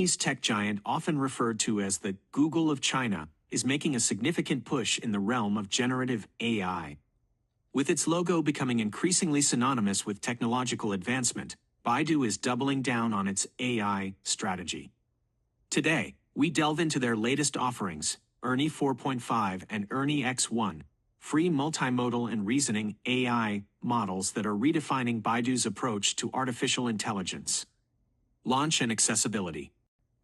Chinese tech giant, often referred to as the Google of China, is making a significant push in the realm of generative AI. With its logo becoming increasingly synonymous with technological advancement, Baidu is doubling down on its AI strategy. Today, we delve into their latest offerings, ERNIE 4.5 and ERNIE X1, free multimodal and reasoning AI models that are redefining Baidu's approach to artificial intelligence. Launch and accessibility.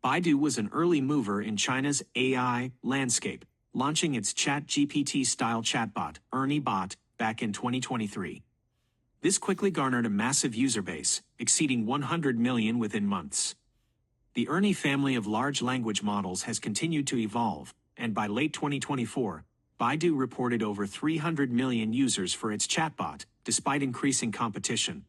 Baidu was an early mover in China's AI landscape, launching its ChatGPT-style chatbot, ERNIE Bot, back in 2023. This quickly garnered a massive user base, exceeding 100 million within months. The ERNIE family of large language models has continued to evolve, and by late 2024, Baidu reported over 300 million users for its chatbot, despite increasing competition.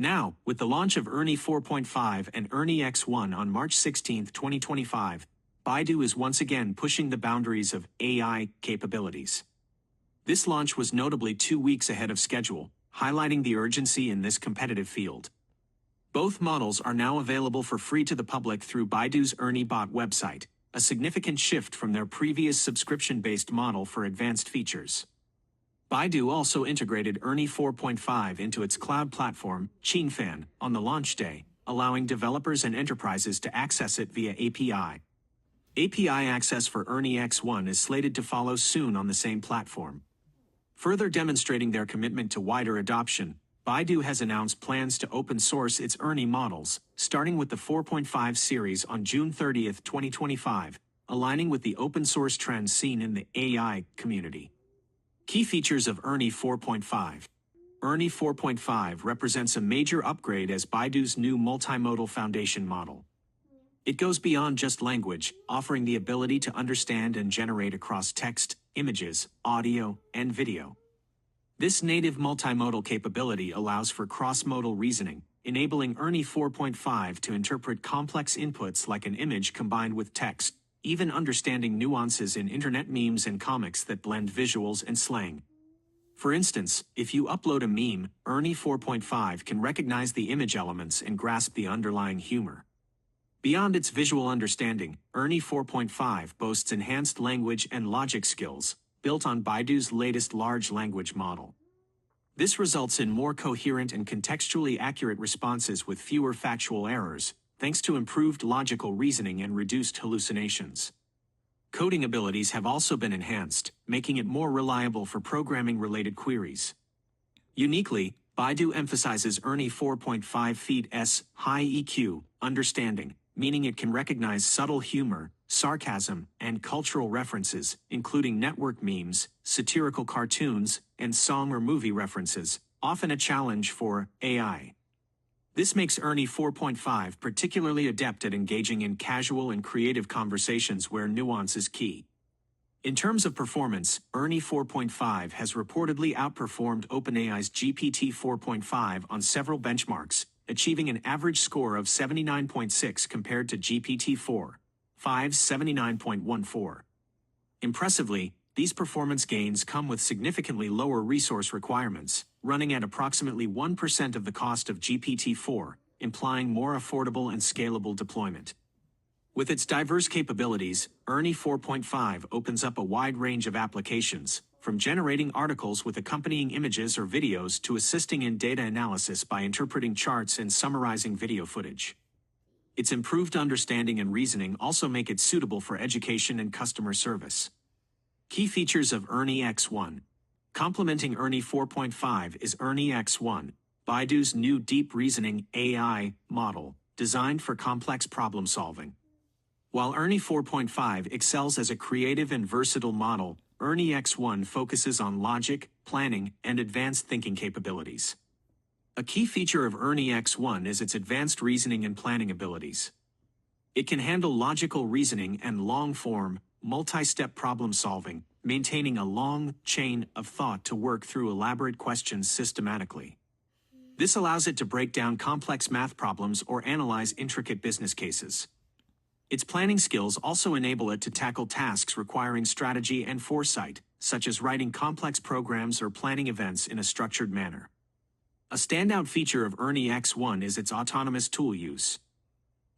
Now, with the launch of ERNIE 4.5 and ERNIE X1 on March 16, 2025, Baidu is once again pushing the boundaries of AI capabilities. This launch was notably 2 weeks ahead of schedule, highlighting the urgency in this competitive field. Both models are now available for free to the public through Baidu's ERNIE Bot website, a significant shift from their previous subscription-based model for advanced features. Baidu also integrated ERNIE 4.5 into its cloud platform, Qinfan, on the launch day, allowing developers and enterprises to access it via API. API access for ERNIE X1 is slated to follow soon on the same platform. Further demonstrating their commitment to wider adoption, Baidu has announced plans to open source its ERNIE models, starting with the 4.5 series on June 30, 2025, aligning with the open source trends seen in the AI community. Key features of ERNIE 4.5. ERNIE 4.5 represents a major upgrade as Baidu's new multimodal foundation model. It goes beyond just language, offering the ability to understand and generate across text, images, audio, and video. This native multimodal capability allows for cross-modal reasoning, enabling ERNIE 4.5 to interpret complex inputs like an image combined with text, even understanding nuances in internet memes and comics that blend visuals and slang. For instance, if you upload a meme, ERNIE 4.5 can recognize the image elements and grasp the underlying humor. Beyond its visual understanding, ERNIE 4.5 boasts enhanced language and logic skills, built on Baidu's latest large language model. This results in more coherent and contextually accurate responses with fewer factual errors, thanks to improved logical reasoning and reduced hallucinations. Coding abilities have also been enhanced, making it more reliable for programming-related queries. Uniquely, Baidu emphasizes ERNIE 4.5 feed-S high EQ understanding, meaning it can recognize subtle humor, sarcasm, and cultural references, including network memes, satirical cartoons, and song or movie references, often a challenge for AI. This makes ERNIE 4.5 particularly adept at engaging in casual and creative conversations where nuance is key. In terms of performance, ERNIE 4.5 has reportedly outperformed OpenAI's GPT-4.5 on several benchmarks, achieving an average score of 79.6 compared to GPT-4.5's 79.14. Impressively, these performance gains come with significantly lower resource requirements, running at approximately 1% of the cost of GPT-4, implying more affordable and scalable deployment. With its diverse capabilities, ERNIE 4.5 opens up a wide range of applications, from generating articles with accompanying images or videos to assisting in data analysis by interpreting charts and summarizing video footage. Its improved understanding and reasoning also make it suitable for education and customer service. Key features of ERNIE X1. Complementing ERNIE 4.5 is ERNIE X1, Baidu's new deep reasoning AI model, designed for complex problem solving. While ERNIE 4.5 excels as a creative and versatile model, ERNIE X1 focuses on logic, planning, and advanced thinking capabilities. A key feature of ERNIE X1 is its advanced reasoning and planning abilities. It can handle logical reasoning and long-form, multi-step problem solving, maintaining a long chain of thought to work through elaborate questions systematically. This allows it to break down complex math problems or analyze intricate business cases. Its planning skills also enable it to tackle tasks requiring strategy and foresight, such as writing complex programs or planning events in a structured manner. A standout feature of ERNIE X1 is its autonomous tool use.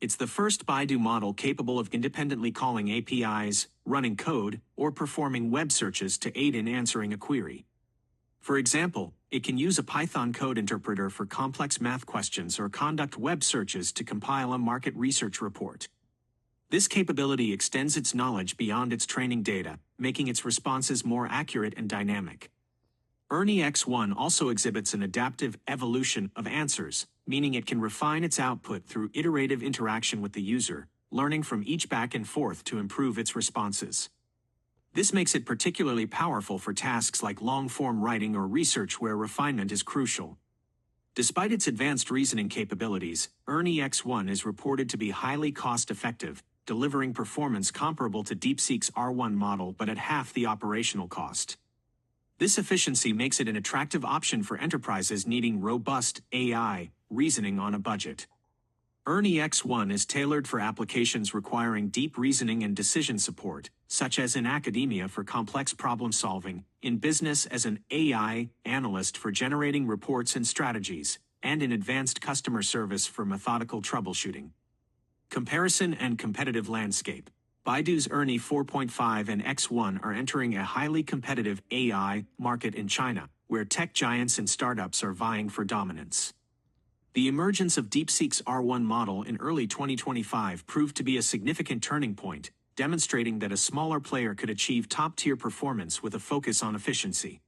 It's the first Baidu model capable of independently calling APIs, running code, or performing web searches to aid in answering a query. For example, it can use a Python code interpreter for complex math questions or conduct web searches to compile a market research report. This capability extends its knowledge beyond its training data, making its responses more accurate and dynamic. Ernie X1 also exhibits an adaptive evolution of answers, meaning it can refine its output through iterative interaction with the user, learning from each back and forth to improve its responses. This makes it particularly powerful for tasks like long-form writing or research where refinement is crucial. Despite its advanced reasoning capabilities, Ernie X1 is reported to be highly cost-effective, delivering performance comparable to DeepSeek's R1 model but at half the operational cost. This efficiency makes it an attractive option for enterprises needing robust AI reasoning on a budget. Ernie X1 is tailored for applications requiring deep reasoning and decision support, such as in academia for complex problem solving, in business as an AI analyst for generating reports and strategies, and in advanced customer service for methodical troubleshooting. Comparison and competitive landscape. Baidu's Ernie 4.5 and X1 are entering a highly competitive AI market in China, where tech giants and startups are vying for dominance. The emergence of DeepSeek's R1 model in early 2025 proved to be a significant turning point, demonstrating that a smaller player could achieve top-tier performance with a focus on efficiency.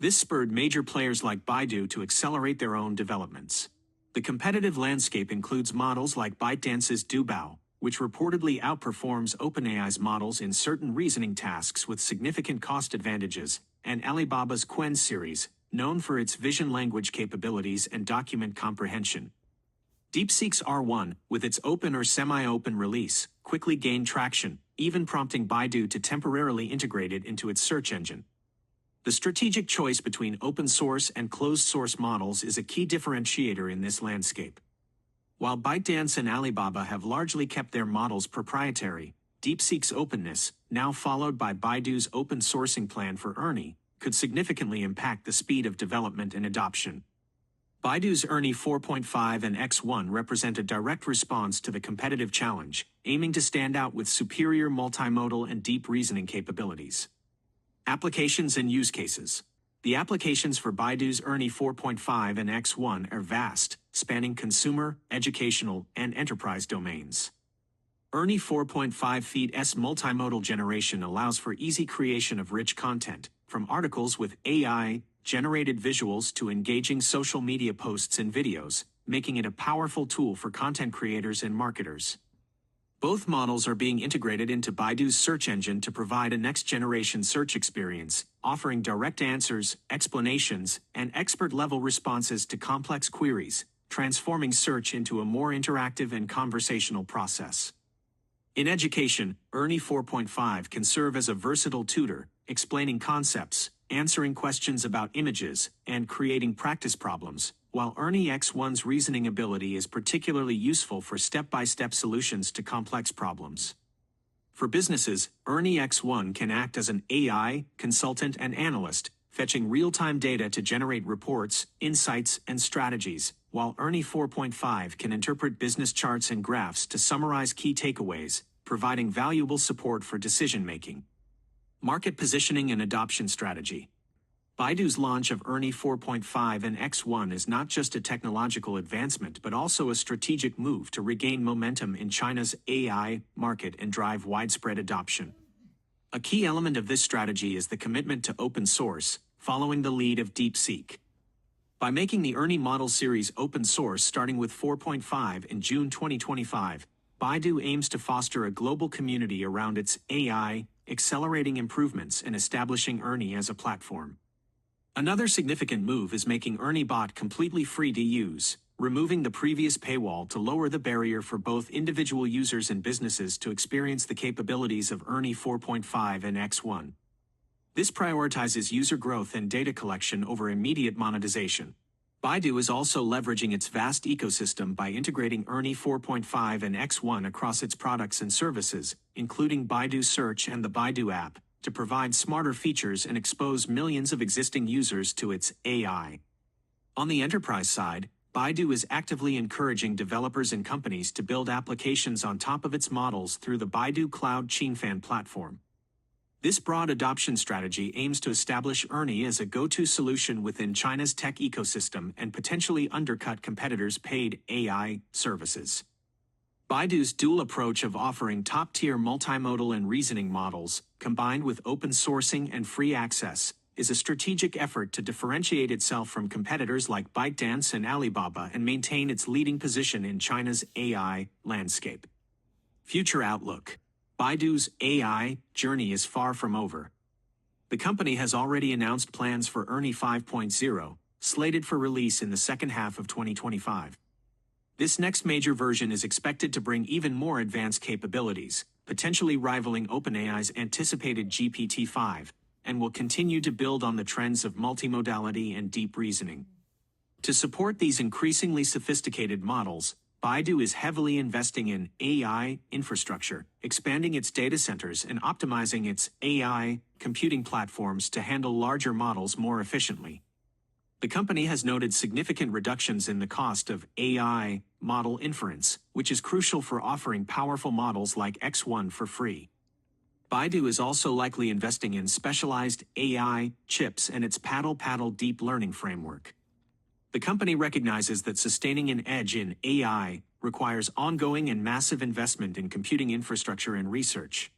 This spurred major players like Baidu to accelerate their own developments. The competitive landscape includes models like ByteDance's Dubao, which reportedly outperforms OpenAI's models in certain reasoning tasks with significant cost advantages, and Alibaba's Qwen series, known for its vision language capabilities and document comprehension. DeepSeek's R1, with its open or semi-open release, quickly gained traction, even prompting Baidu to temporarily integrate it into its search engine. The strategic choice between open-source and closed-source models is a key differentiator in this landscape. While ByteDance and Alibaba have largely kept their models proprietary, DeepSeek's openness, now followed by Baidu's open sourcing plan for Ernie, could significantly impact the speed of development and adoption. Baidu's Ernie 4.5 and X1 represent a direct response to the competitive challenge, aiming to stand out with superior multimodal and deep reasoning capabilities. Applications and use cases. The applications for Baidu's Ernie 4.5 and X1 are vast, spanning consumer, educational, and enterprise domains. Ernie 4.5 Feed-S multimodal generation allows for easy creation of rich content, from articles with AI-generated visuals to engaging social media posts and videos, making it a powerful tool for content creators and marketers. Both models are being integrated into Baidu's search engine to provide a next-generation search experience, offering direct answers, explanations, and expert-level responses to complex queries, transforming search into a more interactive and conversational process. In education, Ernie 4.5 can serve as a versatile tutor, explaining concepts, answering questions about images, and creating practice problems, while Ernie X1's reasoning ability is particularly useful for step-by-step solutions to complex problems. For businesses, Ernie X1 can act as an AI consultant and analyst, fetching real-time data to generate reports, insights, and strategies, while Ernie 4.5 can interpret business charts and graphs to summarize key takeaways, providing valuable support for decision-making. Market positioning and adoption strategy. Baidu's launch of Ernie 4.5 and X1 is not just a technological advancement but also a strategic move to regain momentum in China's AI market and drive widespread adoption. A key element of this strategy is the commitment to open source, following the lead of DeepSeek. By making the Ernie model series open source starting with 4.5 in June 2025, Baidu aims to foster a global community around its AI, accelerating improvements and establishing Ernie as a platform. Another significant move is making Ernie Bot completely free to use, removing the previous paywall to lower the barrier for both individual users and businesses to experience the capabilities of Ernie 4.5 and X1. This prioritizes user growth and data collection over immediate monetization. Baidu is also leveraging its vast ecosystem by integrating Ernie 4.5 and X1 across its products and services, including Baidu Search and the Baidu app, to provide smarter features and expose millions of existing users to its AI. On the enterprise side, Baidu is actively encouraging developers and companies to build applications on top of its models through the Baidu Cloud Qingfan platform. This broad adoption strategy aims to establish ERNIE as a go-to solution within China's tech ecosystem and potentially undercut competitors' paid AI services. Baidu's dual approach of offering top-tier multimodal and reasoning models, combined with open sourcing and free access, is a strategic effort to differentiate itself from competitors like ByteDance and Alibaba and maintain its leading position in China's AI landscape. Future outlook. Baidu's AI journey is far from over. The company has already announced plans for ERNIE 5.0, slated for release in the second half of 2025. This next major version is expected to bring even more advanced capabilities, potentially rivaling OpenAI's anticipated GPT-5, and will continue to build on the trends of multimodality and deep reasoning. To support these increasingly sophisticated models, Baidu is heavily investing in AI infrastructure, expanding its data centers and optimizing its AI computing platforms to handle larger models more efficiently. The company has noted significant reductions in the cost of AI model inference, which is crucial for offering powerful models like X1 for free. Baidu is also likely investing in specialized AI chips and its Paddle deep learning framework. The company recognizes that sustaining an edge in AI requires ongoing and massive investment in computing infrastructure and research.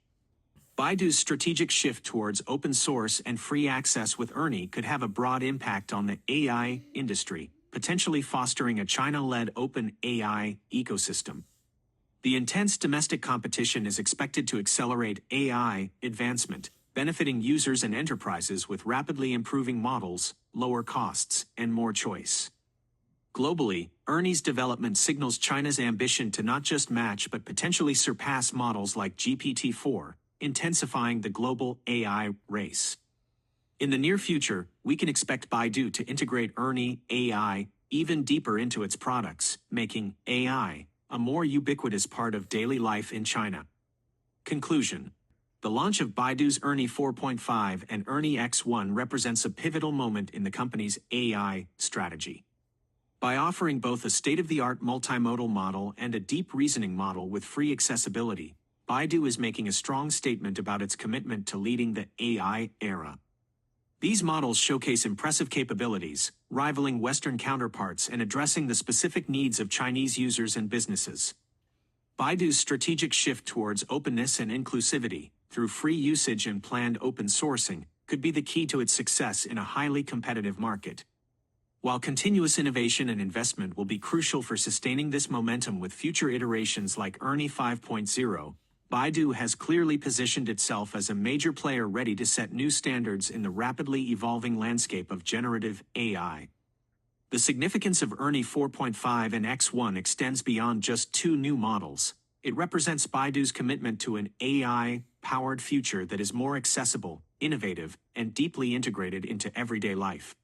Baidu's strategic shift towards open source and free access with ERNIE could have a broad impact on the AI industry, potentially fostering a China-led open AI ecosystem. The intense domestic competition is expected to accelerate AI advancement, benefiting users and enterprises with rapidly improving models, lower costs, and more choice. Globally, ERNIE's development signals China's ambition to not just match but potentially surpass models like GPT-4, intensifying the global AI race. In the near future, we can expect Baidu to integrate ERNIE AI even deeper into its products, making AI a more ubiquitous part of daily life in China. Conclusion. The launch of Baidu's ERNIE 4.5 and ERNIE X1 represents a pivotal moment in the company's AI strategy. By offering both a state-of-the-art multimodal model and a deep reasoning model with free accessibility, Baidu is making a strong statement about its commitment to leading the AI era. These models showcase impressive capabilities, rivaling Western counterparts and addressing the specific needs of Chinese users and businesses. Baidu's strategic shift towards openness and inclusivity, through free usage and planned open sourcing, could be the key to its success in a highly competitive market. While continuous innovation and investment will be crucial for sustaining this momentum with future iterations like ERNIE 5.0, Baidu has clearly positioned itself as a major player ready to set new standards in the rapidly evolving landscape of generative AI. The significance of ERNIE 4.5 and X1 extends beyond just two new models. It represents Baidu's commitment to an AI-powered future that is more accessible, innovative, and deeply integrated into everyday life.